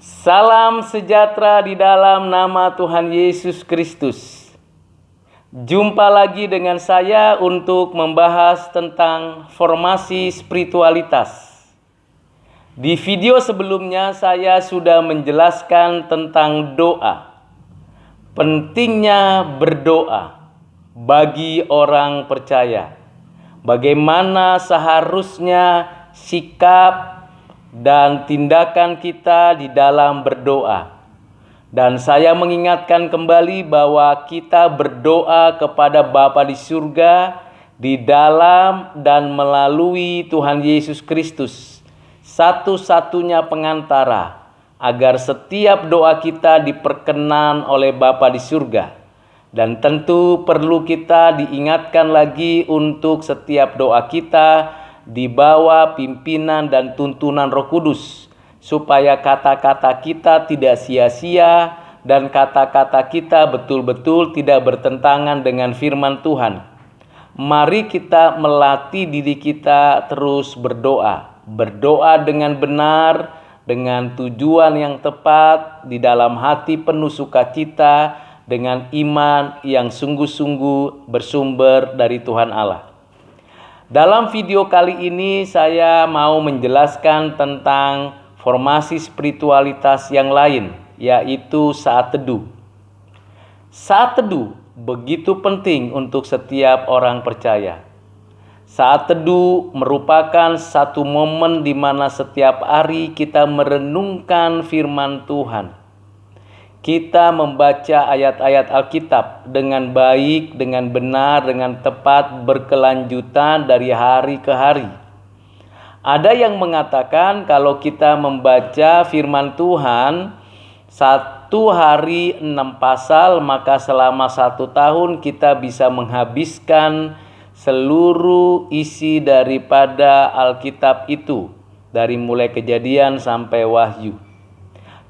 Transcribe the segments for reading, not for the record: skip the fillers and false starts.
Salam sejahtera di dalam nama Tuhan Yesus Kristus. Jumpa lagi dengan saya untuk membahas tentang formasi spiritualitas. Di video sebelumnya saya sudah menjelaskan tentang doa. Pentingnya berdoa bagi orang percaya. Bagaimana seharusnya sikap dan tindakan kita di dalam berdoa. Dan saya mengingatkan kembali bahwa kita berdoa kepada Bapa di surga di dalam dan melalui Tuhan Yesus Kristus, satu-satunya pengantara agar setiap doa kita diperkenan oleh Bapa di surga. Dan tentu perlu kita diingatkan lagi untuk setiap doa kita di bawah pimpinan dan tuntunan Roh Kudus, supaya kata-kata kita tidak sia-sia dan kata-kata kita betul-betul tidak bertentangan dengan firman Tuhan. Mari kita melatih diri kita terus berdoa. Berdoa dengan benar, dengan tujuan yang tepat, di dalam hati penuh sukacita, dengan iman yang sungguh-sungguh bersumber dari Tuhan Allah. Dalam video kali ini saya mau menjelaskan tentang formasi spiritualitas yang lain, yaitu saat teduh. Saat teduh begitu penting untuk setiap orang percaya. Saat teduh merupakan satu momen di mana setiap hari kita merenungkan firman Tuhan. Kita membaca ayat-ayat Alkitab dengan baik, dengan benar, dengan tepat, berkelanjutan dari hari ke hari. Ada yang mengatakan kalau kita membaca firman Tuhan 1 hari 6 pasal, maka selama 1 tahun kita bisa menghabiskan seluruh isi daripada Alkitab itu, dari mulai Kejadian sampai Wahyu.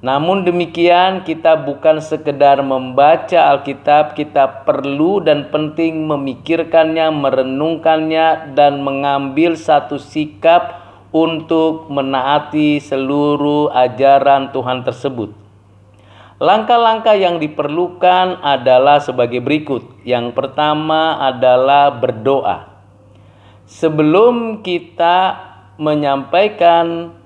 Namun demikian, kita bukan sekedar membaca Alkitab, kita perlu dan penting memikirkannya, merenungkannya, dan mengambil satu sikap untuk menaati seluruh ajaran Tuhan tersebut. Langkah-langkah yang diperlukan adalah sebagai berikut. Yang pertama adalah berdoa. Sebelum kita menyampaikan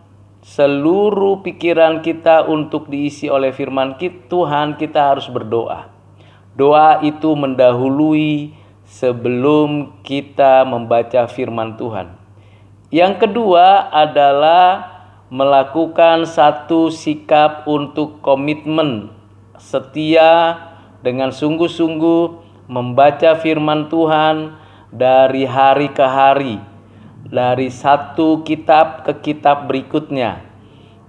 seluruh pikiran kita untuk diisi oleh firman Tuhan, kita harus berdoa. Doa itu mendahului sebelum kita membaca firman Tuhan. Yang kedua adalah melakukan satu sikap untuk komitmen setia dengan sungguh-sungguh membaca firman Tuhan dari hari ke hari. Dari satu kitab ke kitab berikutnya,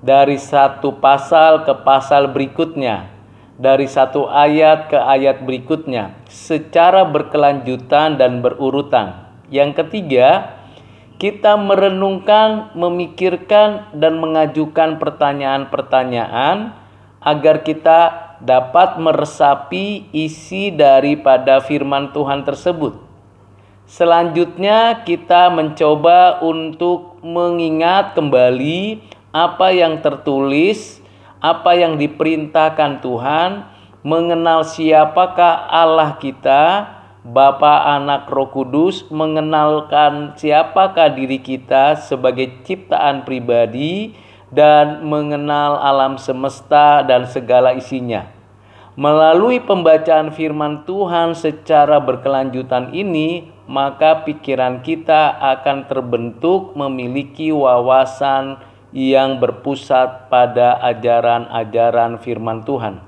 dari satu pasal ke pasal berikutnya, dari satu ayat ke ayat berikutnya, secara berkelanjutan dan berurutan. Yang ketiga, kita merenungkan, memikirkan, dan mengajukan pertanyaan-pertanyaan agar kita dapat meresapi isi daripada firman Tuhan tersebut. Selanjutnya kita mencoba untuk mengingat kembali apa yang tertulis, apa yang diperintahkan Tuhan, mengenal siapakah Allah kita, Bapa, Anak, Roh Kudus, mengenalkan siapakah diri kita sebagai ciptaan pribadi, dan mengenal alam semesta dan segala isinya. Melalui pembacaan firman Tuhan secara berkelanjutan ini, maka pikiran kita akan terbentuk memiliki wawasan yang berpusat pada ajaran-ajaran firman Tuhan.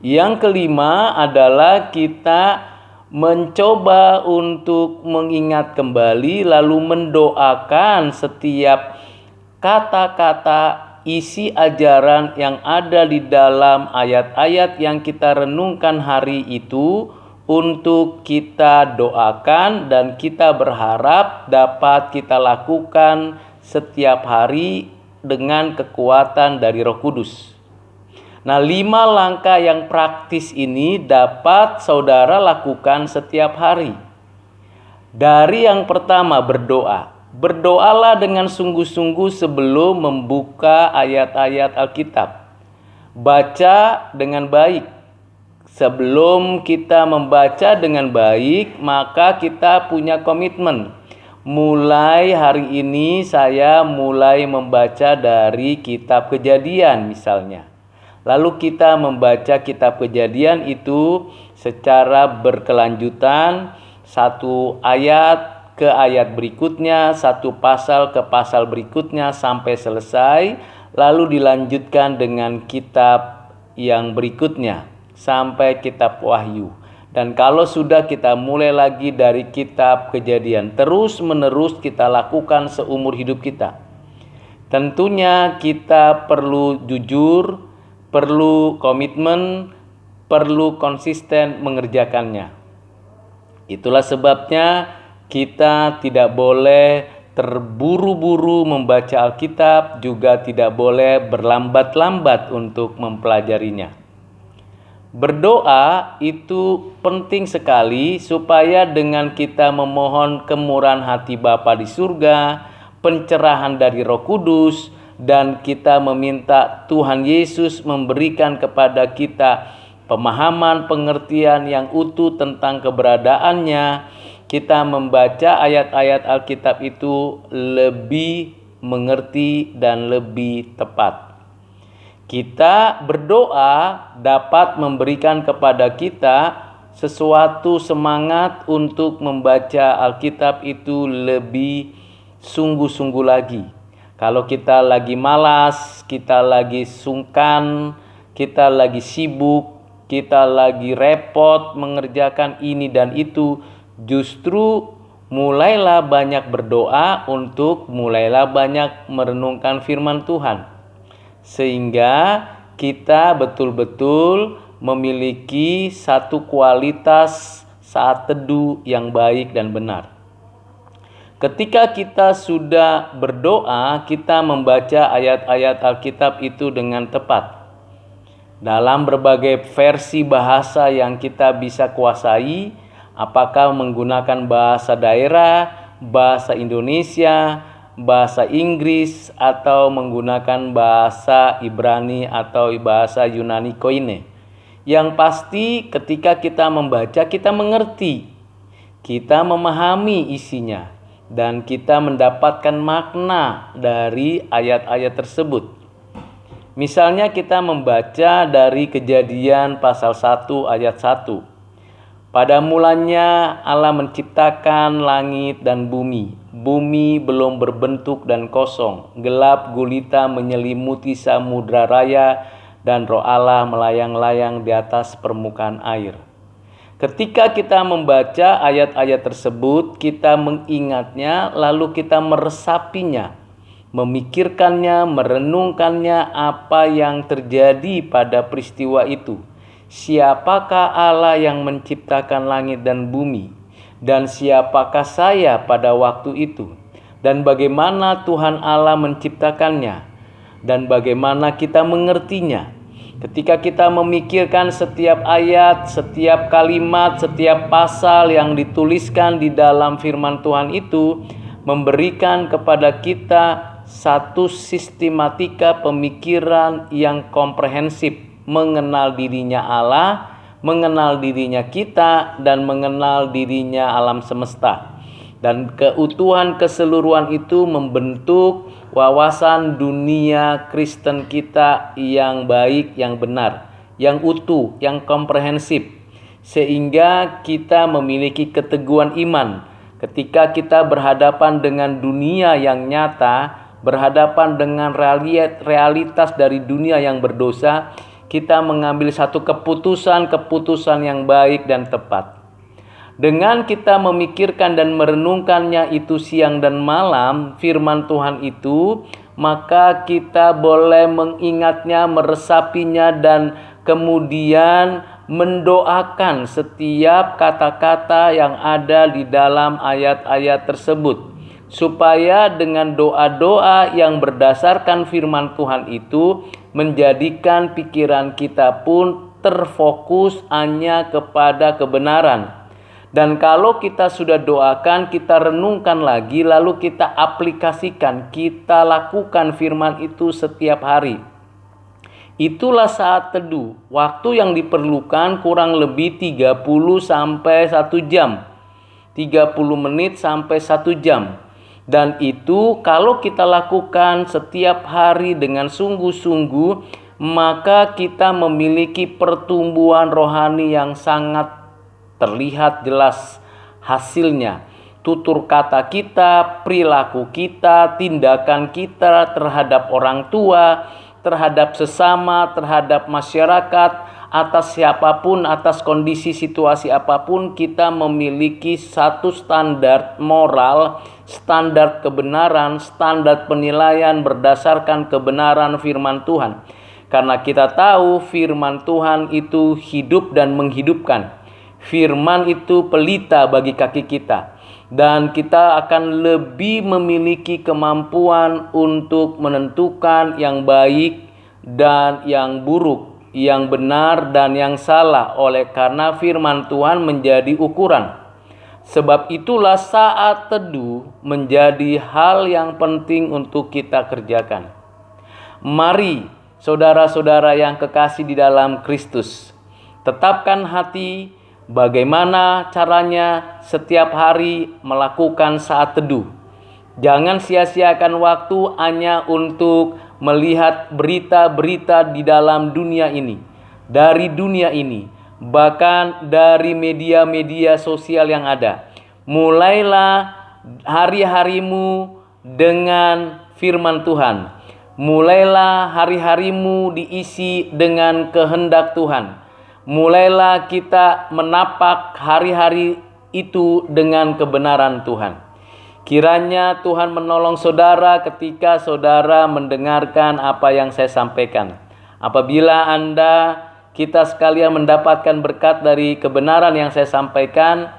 Yang kelima adalah kita mencoba untuk mengingat kembali lalu mendoakan setiap kata-kata isi ajaran yang ada di dalam ayat-ayat yang kita renungkan hari itu, untuk kita doakan dan kita berharap dapat kita lakukan setiap hari dengan kekuatan dari Roh Kudus. Nah, 5 langkah yang praktis ini dapat saudara lakukan setiap hari. Dari yang pertama, berdoa. Berdoalah dengan sungguh-sungguh sebelum membuka ayat-ayat Alkitab. Baca dengan baik. Sebelum kita membaca dengan baik, maka kita punya komitmen. Mulai hari ini saya mulai membaca dari kitab Kejadian misalnya. Lalu kita membaca kitab Kejadian itu secara berkelanjutan, satu ayat ke ayat berikutnya, satu pasal ke pasal berikutnya sampai selesai, lalu dilanjutkan dengan kitab yang berikutnya sampai kitab Wahyu. Dan kalau sudah kita mulai lagi dari kitab Kejadian, terus menerus kita lakukan seumur hidup kita. Tentunya kita perlu jujur, perlu komitmen, perlu konsisten mengerjakannya. Itulah sebabnya kita tidak boleh terburu-buru membaca Alkitab, juga tidak boleh berlambat-lambat untuk mempelajarinya. Berdoa itu penting sekali supaya dengan kita memohon kemurahan hati Bapa di surga, pencerahan dari Roh Kudus, dan kita meminta Tuhan Yesus memberikan kepada kita pemahaman, pengertian yang utuh tentang keberadaannya, kita membaca ayat-ayat Alkitab itu lebih mengerti dan lebih tepat. Kita berdoa dapat memberikan kepada kita sesuatu semangat untuk membaca Alkitab itu lebih sungguh-sungguh lagi. Kalau kita lagi malas, kita lagi sungkan, kita lagi sibuk, kita lagi repot mengerjakan ini dan itu, justru mulailah banyak berdoa untuk mulailah banyak merenungkan firman Tuhan. Sehingga kita betul-betul memiliki satu kualitas saat teduh yang baik dan benar. Ketika kita sudah berdoa, kita membaca ayat-ayat Alkitab itu dengan tepat. Dalam berbagai versi bahasa yang kita bisa kuasai, apakah menggunakan bahasa daerah, bahasa Indonesia, bahasa Inggris, atau menggunakan bahasa Ibrani atau bahasa Yunani Koine. Yang pasti ketika kita membaca, kita mengerti, kita memahami isinya, dan kita mendapatkan makna dari ayat-ayat tersebut. Misalnya kita membaca dari Kejadian pasal 1 ayat 1. Pada mulanya Allah menciptakan langit dan bumi. Bumi belum berbentuk dan kosong. Gelap gulita menyelimuti samudra raya dan Roh Allah melayang-layang di atas permukaan air. Ketika kita membaca ayat-ayat tersebut, kita mengingatnya lalu kita meresapinya, memikirkannya, merenungkannya apa yang terjadi pada peristiwa itu. Siapakah Allah yang menciptakan langit dan bumi? Dan siapakah saya pada waktu itu? Dan bagaimana Tuhan Allah menciptakannya? Dan bagaimana kita mengertinya? Ketika kita memikirkan setiap ayat, setiap kalimat, setiap pasal yang dituliskan di dalam firman Tuhan itu memberikan kepada kita satu sistematika pemikiran yang komprehensif, mengenal dirinya Allah, mengenal dirinya kita, dan mengenal dirinya alam semesta. Dan keutuhan keseluruhan itu membentuk wawasan dunia Kristen kita yang baik, yang benar, yang utuh, yang komprehensif. Sehingga kita memiliki keteguhan iman ketika kita berhadapan dengan dunia yang nyata, berhadapan dengan realitas dari dunia yang berdosa. Kita mengambil satu keputusan yang baik dan tepat. Dengan kita memikirkan dan merenungkannya itu siang dan malam, firman Tuhan itu, maka kita boleh mengingatnya, meresapinya, dan kemudian mendoakan setiap kata-kata yang ada di dalam ayat-ayat tersebut. Supaya dengan doa-doa yang berdasarkan firman Tuhan itu menjadikan pikiran kita pun terfokus hanya kepada kebenaran. Dan kalau kita sudah doakan, kita renungkan lagi, lalu kita aplikasikan, kita lakukan firman itu setiap hari. Itulah saat teduh, waktu yang diperlukan kurang lebih 30 sampai 1 jam. 30 menit sampai 1 jam. Dan itu kalau kita lakukan setiap hari dengan sungguh-sungguh, maka kita memiliki pertumbuhan rohani yang sangat terlihat jelas hasilnya. Tutur kata kita, perilaku kita, tindakan kita terhadap orang tua, terhadap sesama, terhadap masyarakat, atas siapapun, atas kondisi situasi apapun, kita memiliki satu standar moral, standar kebenaran, standar penilaian berdasarkan kebenaran firman Tuhan. Karena kita tahu firman Tuhan itu hidup dan menghidupkan. Firman itu pelita bagi kaki kita. Dan kita akan lebih memiliki kemampuan untuk menentukan yang baik dan yang buruk, yang benar dan yang salah, oleh karena firman Tuhan menjadi ukuran. Sebab itulah saat teduh menjadi hal yang penting untuk kita kerjakan. Mari saudara-saudara yang kekasih di dalam Kristus, tetapkan hati bagaimana caranya setiap hari melakukan saat teduh. Jangan sia-siakan waktu hanya untuk melihat berita-berita di dalam dunia ini, dari dunia ini, bahkan dari media-media sosial yang ada. Mulailah hari-harimu dengan firman Tuhan. Mulailah hari-harimu diisi dengan kehendak Tuhan. Mulailah kita menapak hari-hari itu dengan kebenaran Tuhan. Kiranya Tuhan menolong saudara ketika saudara mendengarkan apa yang saya sampaikan. Apabila kita sekalian mendapatkan berkat dari kebenaran yang saya sampaikan,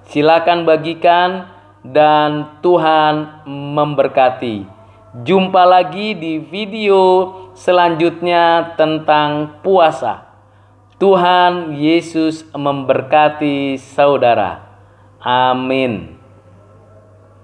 silakan bagikan dan Tuhan memberkati. Jumpa lagi di video selanjutnya tentang puasa. Tuhan Yesus memberkati saudara. Amin.